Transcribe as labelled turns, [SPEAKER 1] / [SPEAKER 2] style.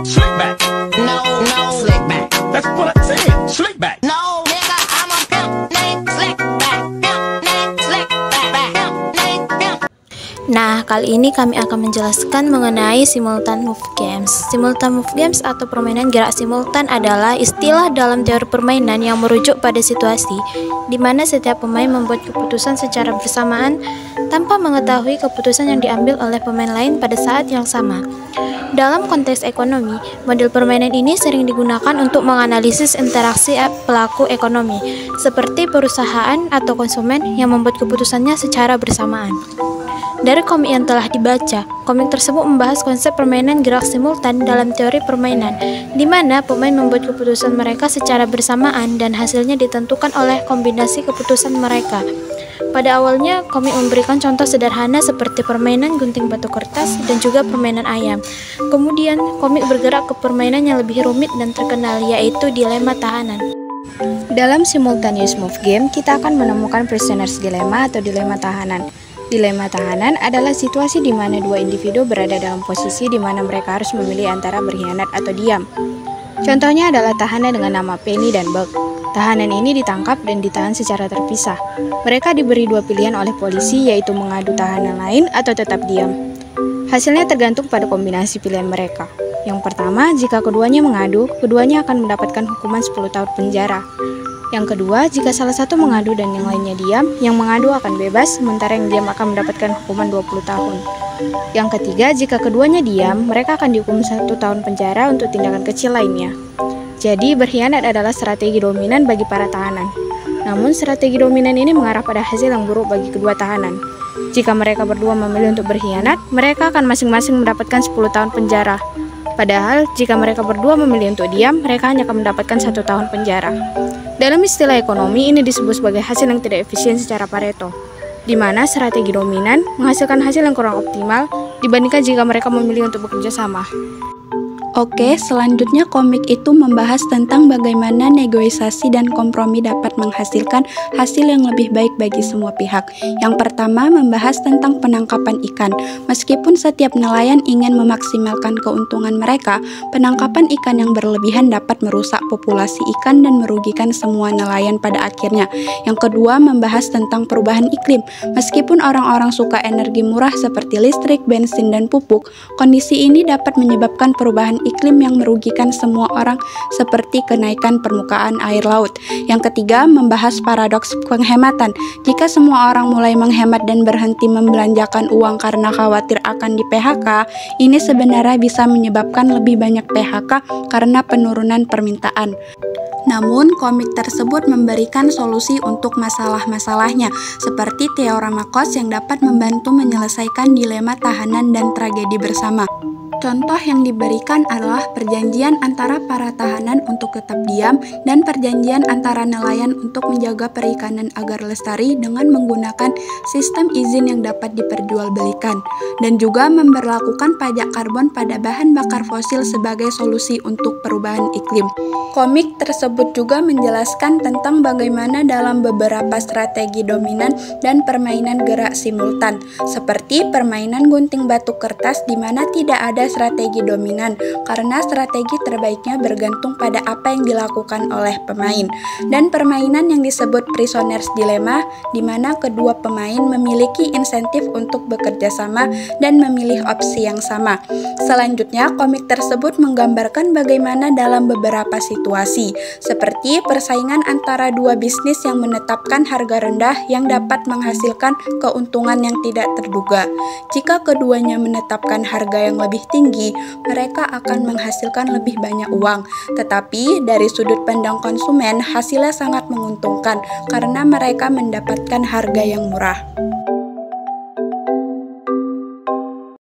[SPEAKER 1] Slick back.
[SPEAKER 2] No, Slick back.
[SPEAKER 1] That's what I said. Slick back.
[SPEAKER 2] No, nigga, I'm a pimp named Slick back. Pimp named Slick back. Pimp named pimp.
[SPEAKER 3] Nah, kali ini kami akan menjelaskan mengenai simultan move games. Simultan move games atau permainan gerak simultan adalah istilah dalam teori permainan yang merujuk pada situasi di mana setiap pemain membuat keputusan secara bersamaan tanpa mengetahui keputusan yang diambil oleh pemain lain pada saat yang sama. Dalam konteks ekonomi, model permainan ini sering digunakan untuk menganalisis interaksi pelaku ekonomi, seperti perusahaan atau konsumen yang membuat keputusannya secara bersamaan. Dari komik yang telah dibaca, komik tersebut membahas konsep permainan gerak simultan dalam teori permainan, di mana pemain membuat keputusan mereka secara bersamaan dan hasilnya ditentukan oleh kombinasi keputusan mereka. Pada awalnya, komik memberikan contoh sederhana seperti permainan gunting batu kertas dan juga permainan ayam. Kemudian, komik bergerak ke permainan yang lebih rumit dan terkenal, yaitu dilema tahanan. Dalam simultaneous move game, kita akan menemukan prisoner's dilemma atau dilema tahanan. Dilema tahanan adalah situasi di mana dua individu berada dalam posisi di mana mereka harus memilih antara berkhianat atau diam. Contohnya adalah tahanan dengan nama Penny dan Buck. Tahanan ini ditangkap dan ditahan secara terpisah. Mereka diberi dua pilihan oleh polisi, yaitu mengadu tahanan lain atau tetap diam. Hasilnya tergantung pada kombinasi pilihan mereka. Yang pertama, jika keduanya mengadu, keduanya akan mendapatkan hukuman 10 tahun penjara. Yang kedua, jika salah satu mengadu dan yang lainnya diam, yang mengadu akan bebas, sementara yang diam akan mendapatkan hukuman 20 tahun. Yang ketiga, jika keduanya diam, mereka akan dihukum 1 tahun penjara untuk tindakan kecil lainnya. Jadi, berkhianat adalah strategi dominan bagi para tahanan. Namun, strategi dominan ini mengarah pada hasil yang buruk bagi kedua tahanan. Jika mereka berdua memilih untuk berkhianat, mereka akan masing-masing mendapatkan 10 tahun penjara. Padahal, jika mereka berdua memilih untuk diam, mereka hanya akan mendapatkan 1 tahun penjara. Dalam istilah ekonomi, ini disebut sebagai hasil yang tidak efisien secara Pareto, di mana strategi dominan menghasilkan hasil yang kurang optimal dibandingkan jika mereka memilih untuk bekerja sama.
[SPEAKER 4] Oke, selanjutnya komik itu membahas tentang bagaimana negosiasi dan kompromi dapat menghasilkan hasil yang lebih baik bagi semua pihak. Yang pertama, membahas tentang penangkapan ikan. Meskipun setiap nelayan ingin memaksimalkan keuntungan mereka, penangkapan ikan yang berlebihan dapat merusak populasi ikan dan merugikan semua nelayan pada akhirnya. Yang kedua, membahas tentang perubahan iklim. Meskipun orang-orang suka energi murah seperti listrik, bensin, dan pupuk, kondisi ini dapat menyebabkan perubahan iklim yang merugikan semua orang seperti kenaikan permukaan air laut. Yang ketiga, membahas paradoks penghematan. Jika semua orang mulai menghemat dan berhenti membelanjakan uang karena khawatir akan di PHK, ini sebenarnya bisa menyebabkan lebih banyak PHK karena penurunan permintaan. Namun, komik tersebut memberikan solusi untuk masalah-masalahnya, seperti teorema Coase yang dapat membantu menyelesaikan dilema tahanan dan tragedi bersama. Contoh yang diberikan adalah perjanjian antara para tahanan untuk tetap diam dan perjanjian antara nelayan untuk menjaga perikanan agar lestari dengan menggunakan sistem izin yang dapat diperjualbelikan, dan juga memberlakukan pajak karbon pada bahan bakar fosil sebagai solusi untuk perubahan iklim. Komik tersebut juga menjelaskan tentang bagaimana dalam beberapa strategi dominan dan permainan gerak simultan, seperti permainan gunting batu kertas di mana tidak ada strategi dominan, karena strategi terbaiknya bergantung pada apa yang dilakukan oleh pemain, dan permainan yang disebut prisoner's dilemma, di mana kedua pemain memiliki insentif untuk bekerja sama dan memilih opsi yang sama. Selanjutnya, komik tersebut menggambarkan bagaimana dalam beberapa situasi, seperti persaingan antara dua bisnis yang menetapkan harga rendah yang dapat menghasilkan keuntungan yang tidak terduga. Jika keduanya menetapkan harga yang lebih tinggi, mereka akan menghasilkan lebih banyak uang. Tetapi dari sudut pandang konsumen, hasilnya sangat menguntungkan karena mereka mendapatkan harga yang murah.